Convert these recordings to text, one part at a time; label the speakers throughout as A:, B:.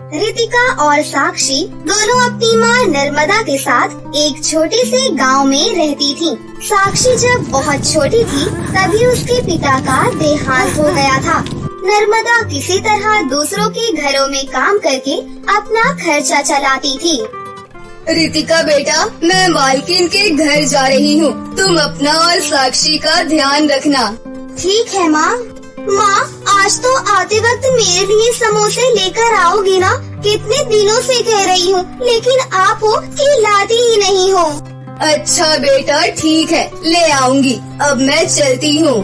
A: रितिका और साक्षी दोनों अपनी माँ नर्मदा के साथ एक छोटे से गांव में रहती थीं। साक्षी जब बहुत छोटी थी तभी उसके पिता का देहांत हो गया था। नर्मदा किसी तरह दूसरों के घरों में काम करके अपना खर्चा चलाती थी।
B: रितिका बेटा, मैं मालकिन के घर जा रही हूँ, तुम अपना और साक्षी का ध्यान रखना।
A: ठीक है माँ। माँ, आज तो आते वक्त मेरे लिए समोसे लेकर आओगी ना? कितने दिनों से कह रही हूँ, लेकिन आप हो कि लाती ही नहीं हो।
B: अच्छा बेटा, ठीक है, ले आऊंगी। अब मैं चलती हूँ।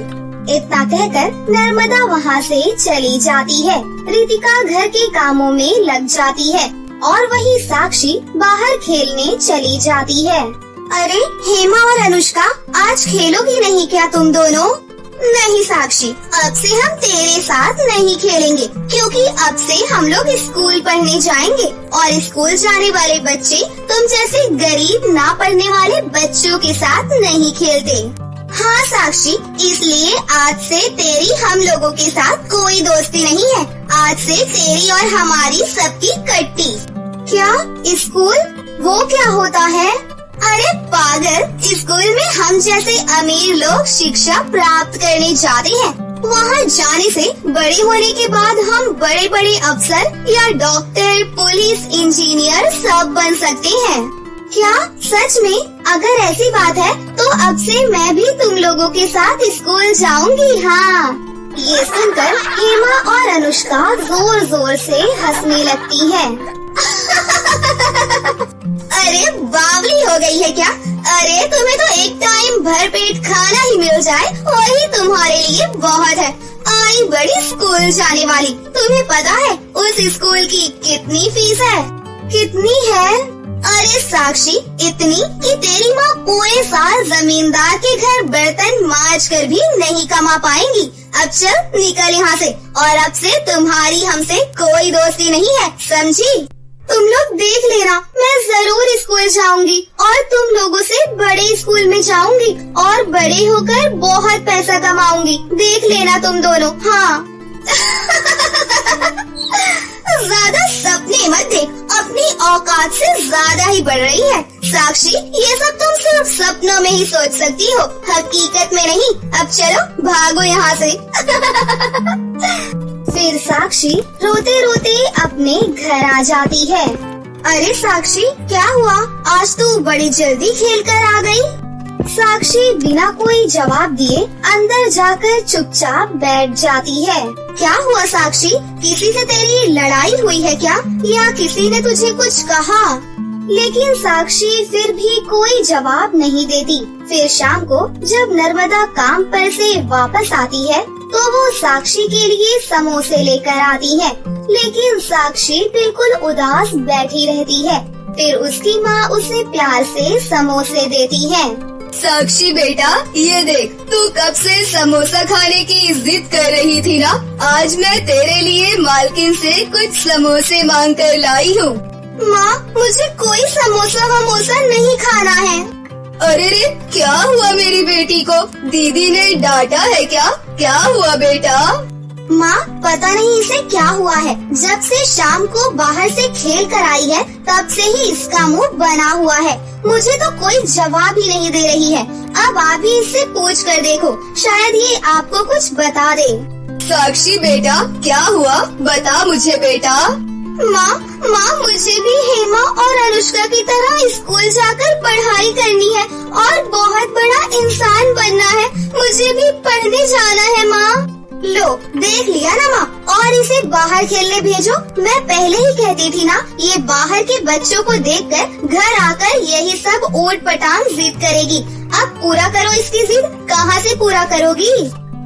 A: इतना कहकर नर्मदा वहाँ से चली जाती है। रितिका घर के कामों में लग जाती है और वही साक्षी बाहर खेलने चली जाती है। अरे हेमा और अनुष्का, आज खेलोगी नहीं क्या तुम दोनों? नहीं साक्षी, अब से हम तेरे साथ नहीं खेलेंगे, क्योंकि अब से हम लोग स्कूल पढ़ने जाएंगे और स्कूल जाने वाले बच्चे तुम जैसे गरीब ना पढ़ने वाले बच्चों के साथ नहीं खेलते। हाँ साक्षी, इसलिए आज से तेरी हम लोगों के साथ कोई दोस्ती नहीं है। आज से तेरी और हमारी सबकी कट्टी। क्या स्कूल? वो क्या होता है? अरे पागल, स्कूल में हम जैसे अमीर लोग शिक्षा प्राप्त करने जाते हैं। वहाँ जाने से बड़े होने के बाद हम बड़े बड़े अफसर या डॉक्टर, पुलिस, इंजीनियर सब बन सकते हैं। क्या सच में? अगर ऐसी बात है तो अब से मैं भी तुम लोगों के साथ स्कूल जाऊंगी। हाँ। ये सुनकर हेमा और अनुष्का जोर जोर से हंसने लगती है। अरे बावली हो गई है क्या? अरे तुम्हें तो एक टाइम भर पेट खाना ही मिल जाए वही तुम्हारे लिए बहुत है। आई बड़ी स्कूल जाने वाली। तुम्हें पता है उस स्कूल की कितनी फीस है? कितनी है? अरे साक्षी, इतनी कि तेरी माँ पूरे साल जमींदार के घर बर्तन मांज कर भी नहीं कमा पाएंगी। अब चल निकल यहाँ से, और अब से तुम्हारी हमसे कोई दोस्ती नहीं है, समझी? तुम लोग देख लेना, मैं जरूर स्कूल जाऊंगी और तुम लोगों से बड़े स्कूल में जाऊंगी और बड़े होकर बहुत पैसा कमाऊंगी। देख लेना तुम दोनों। हाँ। ज्यादा सपने मत देख, अपनी औकात से ज्यादा ही बढ़ रही है। साक्षी, ये सब तुम सिर्फ सपनों में ही सोच सकती हो, हकीकत में नहीं। अब चलो भागो यहाँ से। फिर साक्षी रोते रोते अपने घर आ जाती है। अरे साक्षी, क्या हुआ? आज तू बड़ी जल्दी खेल कर आ गई। साक्षी बिना कोई जवाब दिए अंदर जाकर चुपचाप बैठ जाती है। क्या हुआ साक्षी? किसी से तेरी लड़ाई हुई है क्या, या किसी ने तुझे कुछ कहा? लेकिन साक्षी फिर भी कोई जवाब नहीं देती। फिर शाम को जब नर्मदा काम पर से वापस आती है तो वो साक्षी के लिए समोसे लेकर आती है, लेकिन साक्षी बिल्कुल उदास बैठी रहती है। फिर उसकी माँ उसे प्यार से समोसे देती है।
B: साक्षी बेटा, ये देख, तू कब से समोसा खाने की जिद कर रही थी ना? आज मैं तेरे लिए मालकिन से कुछ समोसे मांग कर लाई हूँ।
A: माँ, मुझे कोई समोसा वमोसा नहीं खाना है।
B: अरे रे, क्या हुआ मेरी बेटी को? दीदी ने डांटा है क्या? क्या हुआ बेटा?
A: माँ, पता नहीं इसे क्या हुआ है। जब से शाम को बाहर से खेल कर आई है तब से ही इसका मुंह बना हुआ है। मुझे तो कोई जवाब ही नहीं दे रही है। अब आप ही इससे पूछ कर देखो, शायद ये आपको कुछ बता दे।
B: साक्षी बेटा, क्या हुआ? बता मुझे बेटा।
A: माँ, मुझे भी हेमा और अनुष्का की तरह स्कूल जाकर पढ़ाई करनी है और बहुत बड़ा इंसान बनना है। मुझे भी पढ़ने जाना है माँ। लो, देख लिया ना माँ, और इसे बाहर खेलने भेजो। मैं पहले ही कहती थी ना, ये बाहर के बच्चों को देखकर घर आकर यही सब ऊट पटांग जिद करेगी। अब पूरा करो इसकी जिद। कहाँ से पूरा करोगी?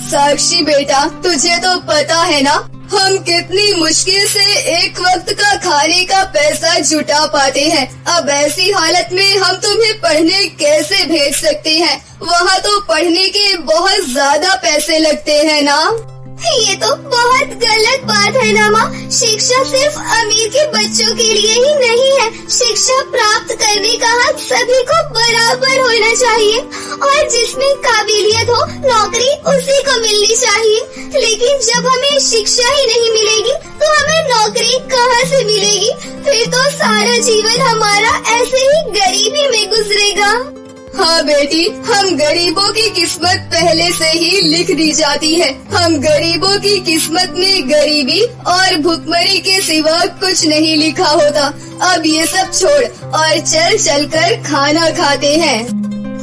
B: साक्षी बेटा, तुझे तो पता है ना, हम कितनी मुश्किल से एक वक्त का खाने का पैसा जुटा पाते हैं। अब ऐसी हालत में हम तुम्हें पढ़ने कैसे भेज सकते हैं? वहाँ तो पढ़ने के बहुत ज्यादा पैसे लगते हैं ना।
A: ये तो बहुत गलत बात है ना माँ। शिक्षा सिर्फ अमीर के बच्चों के लिए ही नहीं है। शिक्षा प्राप्त करने का हक सभी को बराबर होना चाहिए, और जिसमें काबिलियत हो नौकरी उसी को मिलनी चाहिए। लेकिन जब हमें शिक्षा ही नहीं मिलेगी तो हमें नौकरी कहाँ से मिलेगी? सारा जीवन हमारा ऐसे ही गरीबी में गुजरेगा।
B: हाँ बेटी, हम गरीबों की किस्मत पहले से ही लिख दी जाती है। हम गरीबों की किस्मत में गरीबी और भुखमरी के सिवा कुछ नहीं लिखा होता। अब ये सब छोड़ और चल चल कर खाना खाते हैं।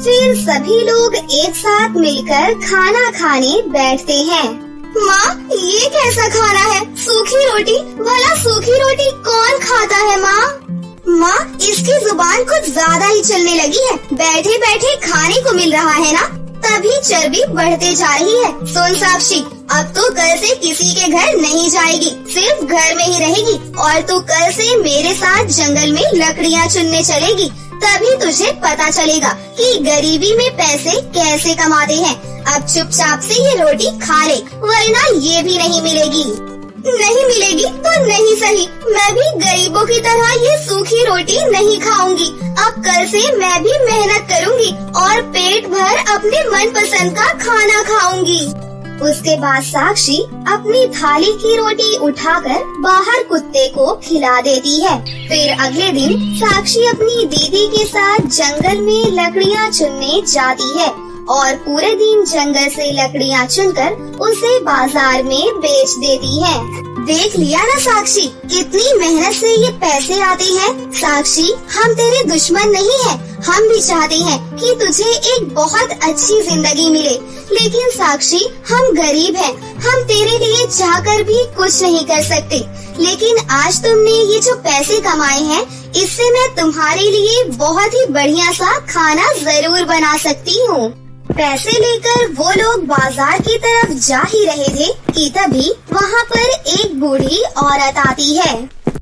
A: फिर सभी लोग एक साथ मिलकर खाना खाने बैठते हैं। माँ, ये कैसा खाना है? सूखी रोटी? भला सूखी रोटी कौन खाता है माँ? माँ, इसकी जुबान कुछ ज्यादा ही चलने लगी है। बैठे बैठे खाने को मिल रहा है ना, तभी चर्बी बढ़ते जा रही है। सुन साक्षी, अब तो कल से किसी के घर नहीं जाएगी, सिर्फ घर में ही रहेगी। और तू कल से मेरे साथ जंगल में लकड़ियाँ चुनने चलेगी, तभी तुझे पता चलेगा कि गरीबी में पैसे कैसे कमाते हैं। अब चुपचाप से ये रोटी खा ले, वरना ये भी नहीं मिलेगी। नहीं मिलेगी तो नहीं सही, मैं भी गरीबों की तरह ये सूखी रोटी नहीं खाऊंगी। अब कल से मैं भी मेहनत करूंगी और पेट भर अपने मनपसंद का खाना खाऊंगी। उसके बाद साक्षी अपनी थाली की रोटी उठाकर बाहर कुत्ते को खिला देती है। फिर अगले दिन साक्षी अपनी दीदी के साथ जंगल में लकड़ियाँ चुनने जाती है और पूरे दिन जंगल से लकड़ियाँ चुनकर उसे बाजार में बेच देती है। देख लिया ना साक्षी, कितनी मेहनत से ये पैसे आते हैं। साक्षी, हम तेरे दुश्मन नहीं हैं, हम भी चाहते हैं कि तुझे एक बहुत अच्छी जिंदगी मिले। लेकिन साक्षी, हम गरीब हैं, हम तेरे लिए चाहकर भी कुछ नहीं कर सकते। लेकिन आज तुमने ये जो पैसे कमाए हैं, इससे मैं तुम्हारे लिए बहुत ही बढ़िया सा खाना जरूर बना सकती हूँ। पैसे लेकर वो लोग बाजार की तरफ जा ही रहे थे कि तभी वहाँ पर एक बूढ़ी औरत आती है।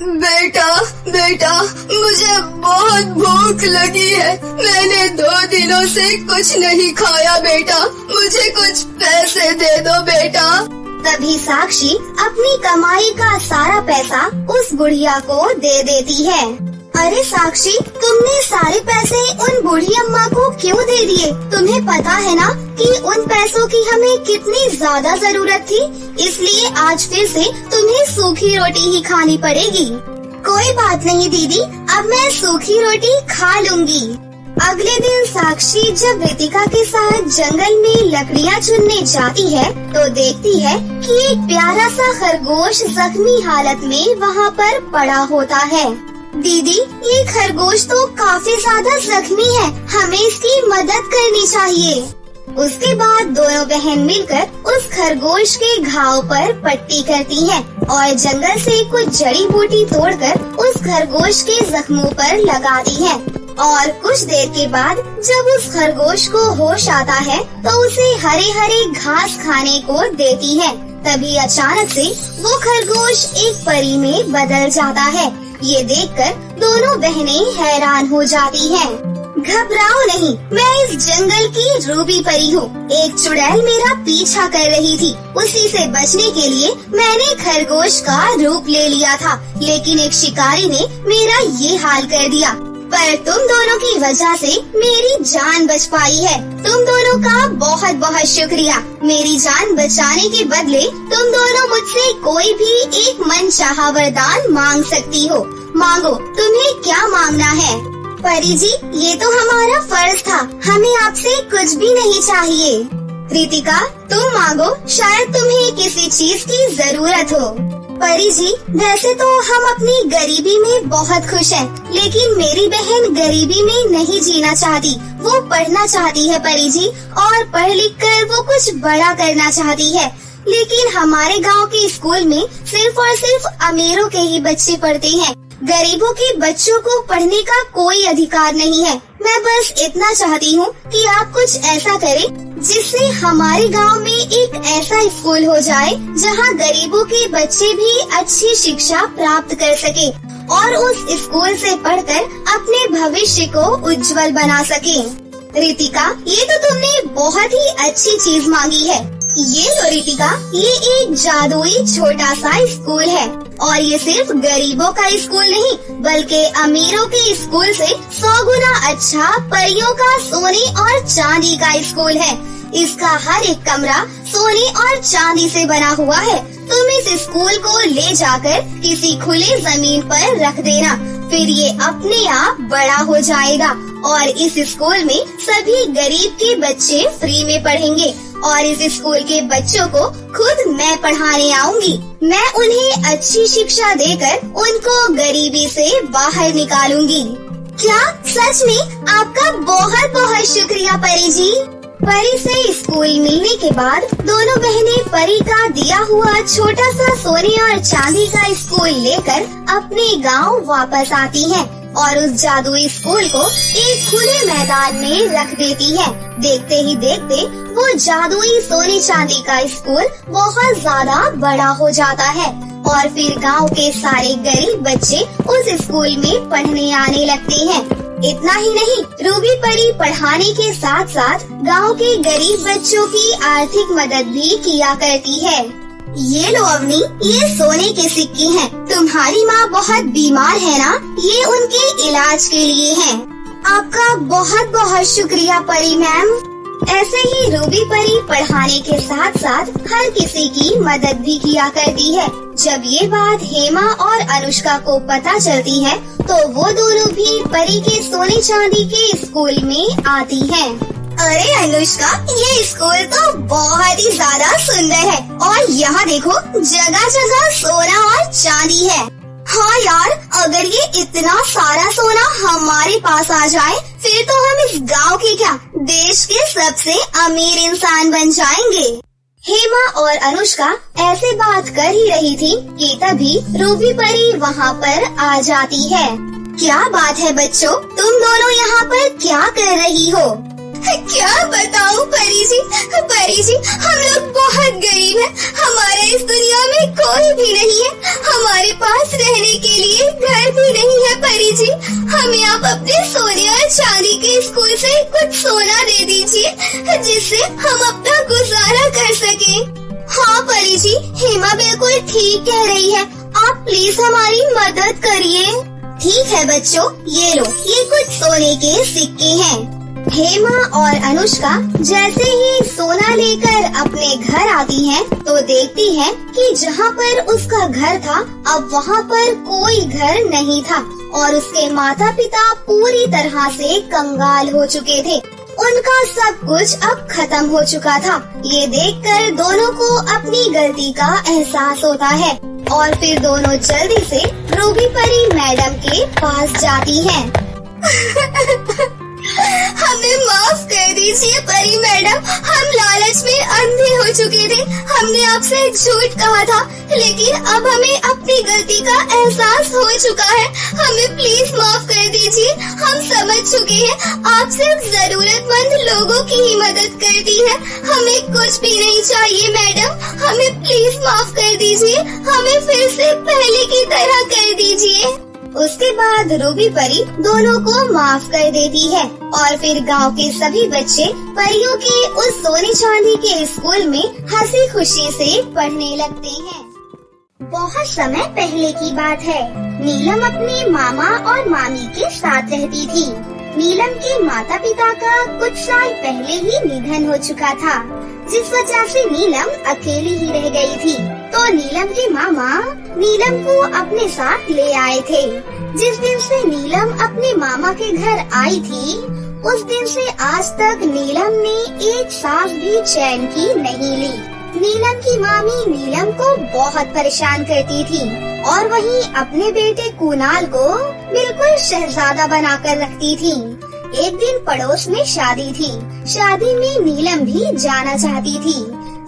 B: बेटा, बेटा, मुझे बहुत भूख लगी है। मैंने 2 दिनों से कुछ नहीं खाया बेटा, मुझे कुछ पैसे दे दो बेटा।
A: तभी साक्षी अपनी कमाई का सारा पैसा उस बुढ़िया को दे देती है। अरे साक्षी, तुमने सारे पैसे उन बूढ़ी अम्मा को क्यों दे दिए? तुम्हें पता है ना कि उन पैसों की हमें कितनी ज्यादा जरूरत थी, इसलिए आज फिर से तुम्हें सूखी रोटी ही खानी पड़ेगी। कोई बात नहीं दीदी, अब मैं सूखी रोटी खा लूंगी। अगले दिन साक्षी जब रितिका के साथ जंगल में लकड़ियाँ चुनने जाती है तो देखती है कि एक प्यारा सा खरगोश जख्मी हालत में वहाँ पर पड़ा होता है। दीदी, ये खरगोश तो काफी ज्यादा जख्मी है, हमें इसकी मदद करनी चाहिए। उसके बाद दोनों बहन मिलकर उस खरगोश के घाव पर पट्टी करती हैं और जंगल से कुछ जड़ी बूटी तोड़कर उस खरगोश के जख्मों पर लगाती हैं। और कुछ देर के बाद जब उस खरगोश को होश आता है तो उसे हरे हरे घास खाने को देती है। तभी अचानक से वो खरगोश एक परी में बदल जाता है। ये देखकर दोनों बहनें हैरान हो जाती हैं। घबराओ नहीं, मैं इस जंगल की रूबी परी हूँ। एक चुड़ैल मेरा पीछा कर रही थी, उसी से बचने के लिए मैंने खरगोश का रूप ले लिया था, लेकिन एक शिकारी ने मेरा ये हाल कर दिया। पर तुम दोनों की वजह से मेरी जान बच पाई है। तुम दोनों का बहुत बहुत शुक्रिया। मेरी जान बचाने के बदले तुम दोनों मुझसे कोई भी एक मनचाहा वरदान मांग सकती हो। मांगो, तुम्हें क्या मांगना है? परी जी, ये तो हमारा फर्ज था, हमें आपसे कुछ भी नहीं चाहिए। रितिका, तुम मांगो, शायद तुम्हें किसी चीज की जरूरत हो। परी जी, वैसे तो हम अपनी गरीबी में बहुत खुश हैं, लेकिन मेरी बहन गरीबी में नहीं जीना चाहती। वो पढ़ना चाहती है परी जी, और पढ़ लिख कर वो कुछ बड़ा करना चाहती है। लेकिन हमारे गांव के स्कूल में सिर्फ और सिर्फ अमीरों के ही बच्चे पढ़ते हैं। गरीबों के बच्चों को पढ़ने का कोई अधिकार नहीं है। मैं बस इतना चाहती हूँ कि आप कुछ ऐसा करें जिससे हमारे गांव में एक ऐसा स्कूल हो जाए जहां गरीबों के बच्चे भी अच्छी शिक्षा प्राप्त कर सके और उस स्कूल से पढ़कर अपने भविष्य को उज्जवल बना सके। रितिका, ये तो तुमने बहुत ही अच्छी चीज मांगी है। ये लो रितिका, ये एक जादुई छोटा सा स्कूल है और ये सिर्फ गरीबों का स्कूल नहीं बल्कि अमीरों के स्कूल से 100 गुना अच्छा परियों का सोने और चांदी का स्कूल है। इसका हर एक कमरा सोने और चांदी से बना हुआ है। तुम इस स्कूल को ले जाकर किसी खुले जमीन पर रख देना, फिर ये अपने आप बड़ा हो जाएगा और इस स्कूल में सभी गरीब के बच्चे फ्री में पढ़ेंगे और इस स्कूल के बच्चों को खुद मैं पढ़ाने आऊंगी। मैं उन्हें अच्छी शिक्षा देकर उनको गरीबी से बाहर निकालूंगी। क्या सच में? आपका बहुत बहुत शुक्रिया परी जी। परी से स्कूल मिलने के बाद दोनों बहनें परी का दिया हुआ छोटा सा सोने और चांदी का स्कूल लेकर अपने गांव वापस आती हैं और उस जादुई स्कूल को एक खुले मैदान में रख देती है। देखते ही देखते वो जादुई सोने चांदी का स्कूल बहुत ज्यादा बड़ा हो जाता है और फिर गांव के सारे गरीब बच्चे उस स्कूल में पढ़ने आने लगते हैं। इतना ही नहीं, रूबी परी पढ़ाने के साथ साथ गांव के गरीब बच्चों की आर्थिक मदद भी किया करती है। ये लो अवनी, ये सोने के सिक्के हैं। तुम्हारी माँ बहुत बीमार है ना, ये उनके इलाज के लिए हैं। आपका बहुत बहुत शुक्रिया परी मैम। ऐसे ही रूबी परी पढ़ाने के साथ साथ हर किसी की मदद भी किया करती है। जब ये बात हेमा और अनुष्का को पता चलती है तो वो दोनों भी परी के सोने चांदी के स्कूल में आती हैं। अरे अनुष्का, ये स्कूल तो बहुत ही ज्यादा सुंदर है और यहाँ देखो जगह जगह सोना और चांदी है। हाँ यार, अगर ये इतना सारा सोना हमारे पास आ जाए फिर तो हम इस गांव के क्या देश के सबसे अमीर इंसान बन जाएंगे। हेमा और अनुष्का ऐसे बात कर ही रही थी कि तभी रूबी परी वहाँ पर आ जाती है। क्या बात है बच्चों, तुम दोनों यहाँ पर क्या कर रही हो? क्या बताऊँ परी जी, हम लोग बहुत गरीब हैं। हमारे इस दुनिया में कोई भी नहीं है। हमारे पास रहने के लिए घर भी नहीं है परी जी। हमें आप अपने सोने और चांदी के स्कूल से कुछ सोना दे दीजिए जिससे हम अपना गुजारा कर सके। हाँ परी जी, हेमा बिल्कुल ठीक कह रही है। आप प्लीज हमारी मदद करिए। ठीक है बच्चों, ये लो, ये कुछ सोने के सिक्के हैं। हेमा और अनुष्का जैसे ही सोना लेकर अपने घर आती हैं, तो देखती हैं कि जहाँ पर उसका घर था अब वहाँ पर कोई घर नहीं था और उसके माता पिता पूरी तरह से कंगाल हो चुके थे। उनका सब कुछ अब खत्म हो चुका था। ये देखकर दोनों को अपनी गलती का एहसास होता है और फिर दोनों जल्दी से रूबी परी मैडम के पास जाती हैं। हमें माफ कर दीजिए परी मैडम, हम लालच में अंधे हो चुके थे। हमने आपसे झूठ कहा था, लेकिन अब हमें अपनी गलती का एहसास हो चुका है। हमें प्लीज माफ कर दीजिए। हम समझ चुके हैं आप सिर्फ जरूरतमंद लोगों की ही मदद करती है। हमें कुछ भी नहीं चाहिए मैडम, हमें प्लीज माफ कर दीजिए। हमें फिर से पहले की तरह कर दीजिए। उसके बाद रूबी परी दोनों को माफ कर देती है और फिर गांव के सभी बच्चे परियों के उस सोने चांदी के स्कूल में हंसी खुशी से पढ़ने लगते हैं। बहुत समय पहले की बात है। नीलम अपने मामा और मामी के साथ रहती थी। नीलम के माता पिता का कुछ साल पहले ही निधन हो चुका था, जिस वजह से नीलम अकेली ही रह गई थी। तो नीलम के मामा नीलम को अपने साथ ले आए थे। जिस दिन से नीलम अपने मामा के घर आई थी, उस दिन से आज तक नीलम ने एक सांस भी चैन की नहीं ली। नीलम की मामी नीलम को बहुत परेशान करती थी और वहीं अपने बेटे कुणाल को बिल्कुल शहजादा बनाकर रखती थी। एक दिन पड़ोस में शादी थी। शादी में नीलम भी जाना चाहती थी,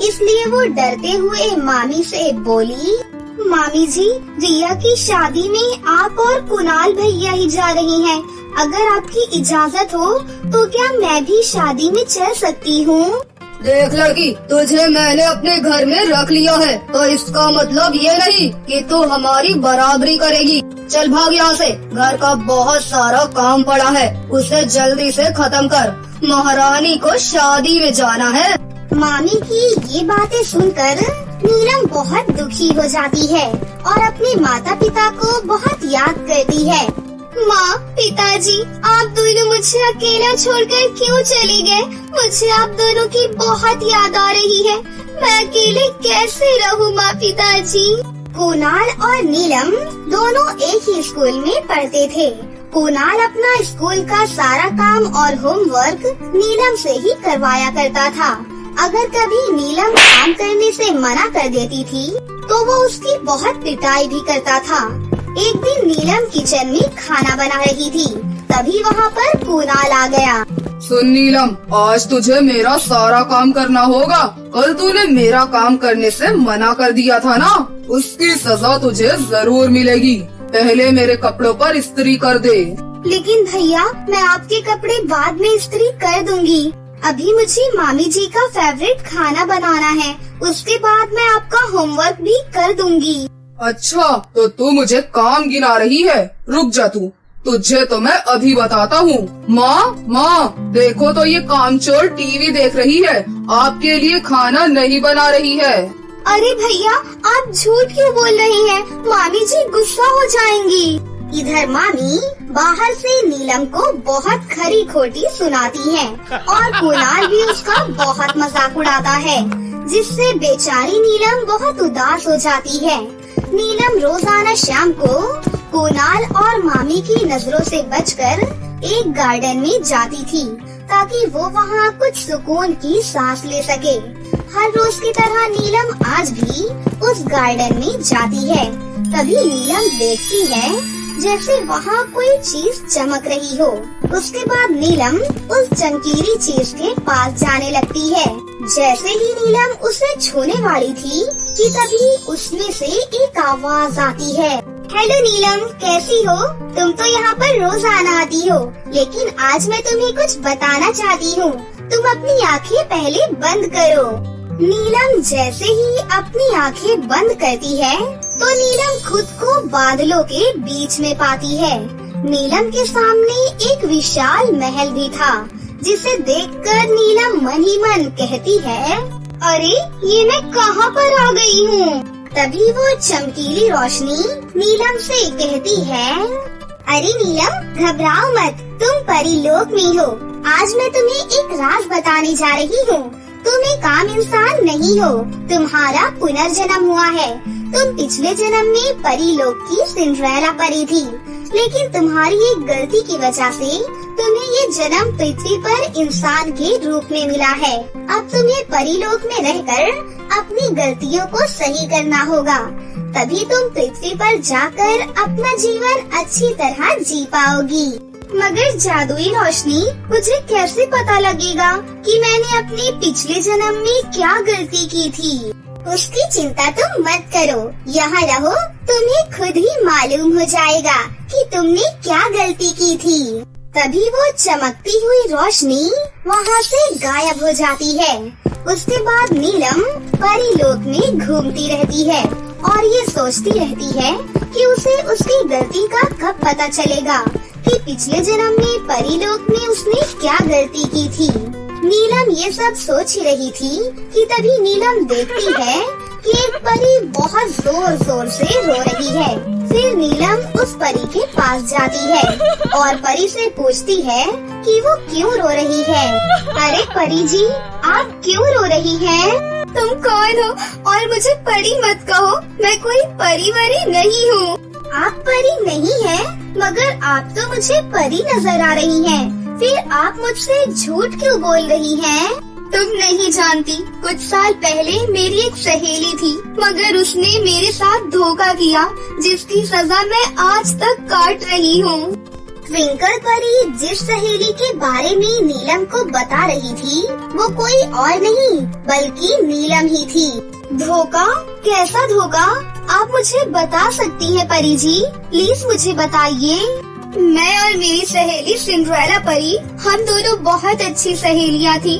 A: इसलिए वो डरते हुए मामी से बोली, मामी जी, रिया की शादी में आप और कुणाल भैया ही जा रही हैं। अगर आपकी इजाजत हो तो क्या मैं भी शादी में चल सकती हूँ?
B: देख लड़की, तुझे मैंने अपने घर में रख लिया है, तो इसका मतलब ये नहीं कि तू हमारी बराबरी करेगी। चल भाग यहाँ से, घर का बहुत सारा काम पड़ा है, उसे जल्दी से खत्म कर। महारानी को शादी में जाना है।
A: मामी की ये बातें सुनकर नीलम बहुत दुखी हो जाती है और अपने माता पिता को बहुत याद करती है। माँ, पिताजी, आप दोनों मुझे अकेला छोड़कर क्यों चले गए? मुझे आप दोनों की बहुत याद आ रही है। मैं अकेले कैसे रहूँ माँ, पिताजी? कुणाल और नीलम दोनों एक ही स्कूल में पढ़ते थे। कुणाल अपना स्कूल का सारा काम और होमवर्क नीलम से ही करवाया करता था। अगर कभी नीलम काम करने से मना कर देती थी तो वो उसकी बहुत पिटाई भी करता था। एक दिन नीलम किचन में खाना बना रही थी, तभी वहाँ पर कुणाल आ गया।
C: सुन नीलम, आज तुझे मेरा सारा काम करना होगा। कल तूने मेरा काम करने से मना कर दिया था ना, उसकी सजा तुझे जरूर मिलेगी। पहले मेरे कपड़ों पर इस्त्री कर दे।
A: लेकिन भैया, मैं आपके कपड़े बाद में इस्त्री कर दूंगी। अभी मुझे मामी जी का फेवरेट खाना बनाना है, उसके बाद मैं आपका होमवर्क भी कर दूंगी।
C: अच्छा, तो तू मुझे काम गिना रही है? रुक जा तू, तुझे तो मैं अभी बताता हूँ। माँ, देखो तो ये कामचोर टीवी देख रही है, आपके लिए खाना नहीं बना रही है।
A: अरे भैया, आप झूठ क्यों बोल रहे हैं? मामी जी गुस्सा हो जाएंगी। इधर मामी बाहर से नीलम को बहुत खरी खोटी सुनाती है और कुणाल भी उसका बहुत मजाक उड़ाता है, जिससे बेचारी नीलम बहुत उदास हो जाती है। नीलम रोजाना शाम को कुणाल और मामी की नजरों से बचकर एक गार्डन में जाती थी, ताकि वो वहाँ कुछ सुकून की सांस ले सके। हर रोज की तरह नीलम आज भी उस गार्डन में जाती है। तभी नीलम देखती है जैसे वहाँ कोई चीज चमक रही हो। उसके बाद नीलम उस चमकीली चीज के पास जाने लगती है। जैसे ही नीलम उसे छूने वाली थी कि तभी उसमें से एक आवाज आती है। हेलो नीलम, कैसी हो? तुम तो यहाँ पर रोज आना आती हो, लेकिन आज मैं तुम्हें कुछ बताना चाहती हूँ। तुम अपनी आँखें पहले बंद करो। नीलम जैसे ही अपनी आँखें बंद करती है तो नीलम खुद को बादलों के बीच में पाती है। नीलम के सामने एक विशाल महल भी था, जिसे देखकर नीलम मन ही मन कहती है, अरे ये मैं कहाँ पर आ गई हूँ? तभी वो चमकीली रोशनी नीलम से कहती है, अरे नीलम, घबराओ मत, तुम परीलोक में हो। आज मैं तुम्हें एक राज बताने जा रही हूँ। तुम एक आम इंसान नहीं हो, तुम्हारा पुनर्जन्म हुआ है। तुम पिछले जन्म में परीलोक की सिंड्रेला परी थी, लेकिन तुम्हारी एक गलती की वजह से तुम्हें ये जन्म पृथ्वी पर इंसान के रूप में मिला है। अब तुम्हें परीलोक में रहकर अपनी गलतियों को सही करना होगा, तभी तुम पृथ्वी पर जाकर अपना जीवन अच्छी तरह जी पाओगी। मगर जादुई रोशनी, मुझे कैसे पता लगेगा कि मैंने अपने पिछले जन्म में क्या गलती की थी? उसकी चिंता तुम मत करो, यहाँ रहो, तुम्हें खुद ही मालूम हो जाएगा कि तुमने क्या गलती की थी। तभी वो चमकती हुई रोशनी वहाँ से गायब हो जाती है। उसके बाद नीलम परीलोक में घूमती रहती है और ये सोचती रहती है कि उसे उसकी गलती का कब पता चलेगा कि पिछले जन्म में परीलोक में उसने क्या गलती की थी। नीलम ये सब सोच ही रही थी कि तभी नीलम देखती है कि एक परी बहुत जोर जोर से रो रही है। फिर नीलम उस परी के पास जाती है और परी से पूछती है कि वो क्यों रो रही है। अरे परी जी, आप क्यों रो रही हैं?
B: तुम कौन हो और मुझे परी मत कहो, मैं कोई परी वरी नहीं हूँ।
A: आप परी नहीं है, मगर आप तो मुझे परी नजर आ रही हैं। फिर आप मुझसे झूठ क्यों बोल रही हैं?
B: तुम नहीं जानती, कुछ साल पहले मेरी एक सहेली थी, मगर उसने मेरे साथ धोखा किया, जिसकी सजा मैं आज तक काट रही हूँ।
A: ट्विंकल परी जिस सहेली के बारे में नीलम को बता रही थी, वो कोई और नहीं बल्कि नीलम ही थी।
B: धोखा? कैसा धोखा? आप मुझे बता सकती हैं परी जी, प्लीज मुझे बताइए। मैं और मेरी सहेली सिंड्रेला परी, हम दोनों बहुत अच्छी सहेलियां थी।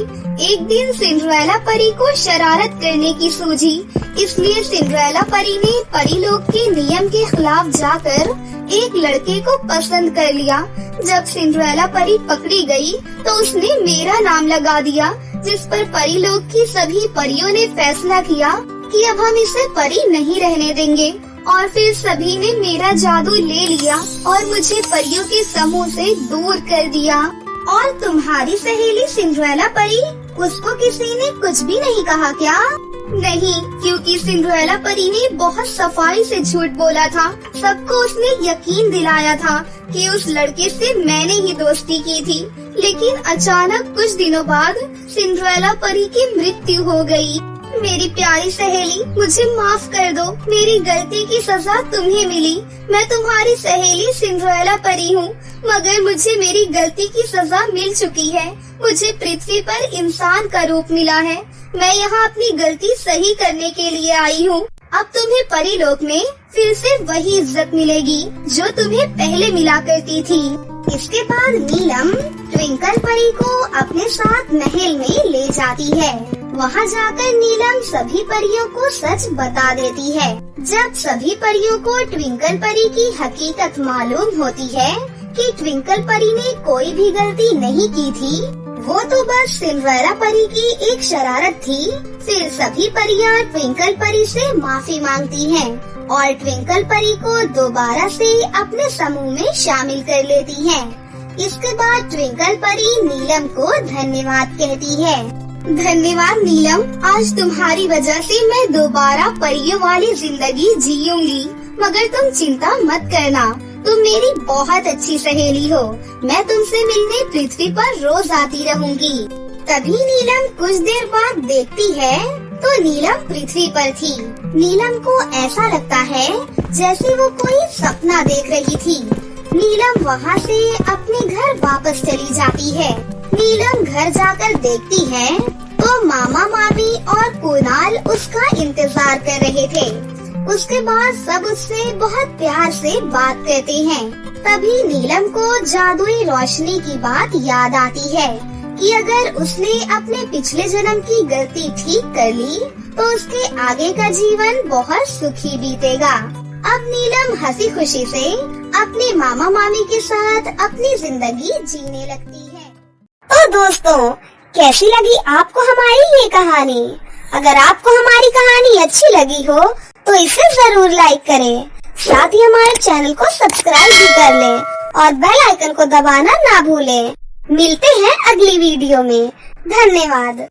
B: एक दिन सिंड्रेला परी को शरारत करने की सूझी, इसलिए सिंड्रेला परी ने परीलोक के नियम के खिलाफ जाकर एक लड़के को पसंद कर लिया। जब सिंड्रेला परी पकड़ी गई, तो उसने मेरा नाम लगा दिया, जिस पर परीलोक की सभी परियों ने फैसला किया कि अब हम इसे परी नहीं रहने देंगे। और फिर सभी ने मेरा जादू ले लिया और मुझे परियों के समूह से दूर कर दिया।
A: और तुम्हारी सहेली सिंड्रेला परी, उसको किसी ने कुछ भी नहीं कहा क्या? नहीं, क्योंकि सिंड्रेला परी ने बहुत सफाई से झूठ बोला था। सबको उसने यकीन दिलाया था कि उस लड़के से मैंने ही दोस्ती की थी। लेकिन अचानक कुछ दिनों बाद सिंड्रेला परी की मृत्यु हो गई। मेरी प्यारी सहेली, मुझे माफ कर दो। मेरी गलती की सजा तुम्हें मिली। मैं तुम्हारी सहेली सिंड्रेला परी हूँ, मगर मुझे मेरी गलती की सजा मिल चुकी है। मुझे पृथ्वी पर इंसान का रूप मिला है। मैं यहाँ अपनी गलती सही करने के लिए आई हूँ। अब तुम्हें परीलोक में फिर से वही इज्जत मिलेगी जो तुम्हें पहले मिला करती थी। इसके बाद नीलम ट्विंकल परी को अपने साथ महल में ले जाती है। वहाँ जाकर नीलम सभी परियों को सच बता देती है। जब सभी परियों को ट्विंकल परी की हकीकत मालूम होती है कि ट्विंकल परी ने कोई भी गलती नहीं की थी, वो तो बस सिंड्रेला परी की एक शरारत थी, फिर सभी परियां ट्विंकल परी से माफी मांगती हैं और ट्विंकल परी को दोबारा से अपने समूह में शामिल कर लेती हैं। इसके बाद ट्विंकल परी नीलम को धन्यवाद कहती है। धन्यवाद नीलम, आज तुम्हारी वजह से मैं दोबारा परियों वाली जिंदगी जीऊंगी। मगर तुम चिंता मत करना, तुम मेरी बहुत अच्छी सहेली हो। मैं तुमसे मिलने पृथ्वी पर रोज आती रहूंगी। तभी नीलम कुछ देर बाद देखती है तो नीलम पृथ्वी पर थी। नीलम को ऐसा लगता है जैसे वो कोई सपना देख रही थी। नीलम वहाँ से अपने घर वापस चली जाती है। नीलम घर जाकर देखती है तो मामा मामी और कुणाल उसका इंतजार कर रहे थे। उसके बाद सब उससे बहुत प्यार से बात करते हैं। तभी नीलम को जादुई रोशनी की बात याद आती है कि अगर उसने अपने पिछले जन्म की गलती ठीक कर ली तो उसके आगे का जीवन बहुत सुखी बीतेगा। अब नीलम हंसी खुशी से अपने मामा मामी के साथ अपनी जिंदगी जीने लगती है।
D: तो दोस्तों, कैसी लगी आपको हमारी ये कहानी? अगर आपको हमारी कहानी अच्छी लगी हो तो इसे जरूर लाइक करें। साथ ही हमारे चैनल को सब्सक्राइब भी कर लें और बेल आइकन को दबाना ना भूलें। मिलते हैं अगली वीडियो में। धन्यवाद।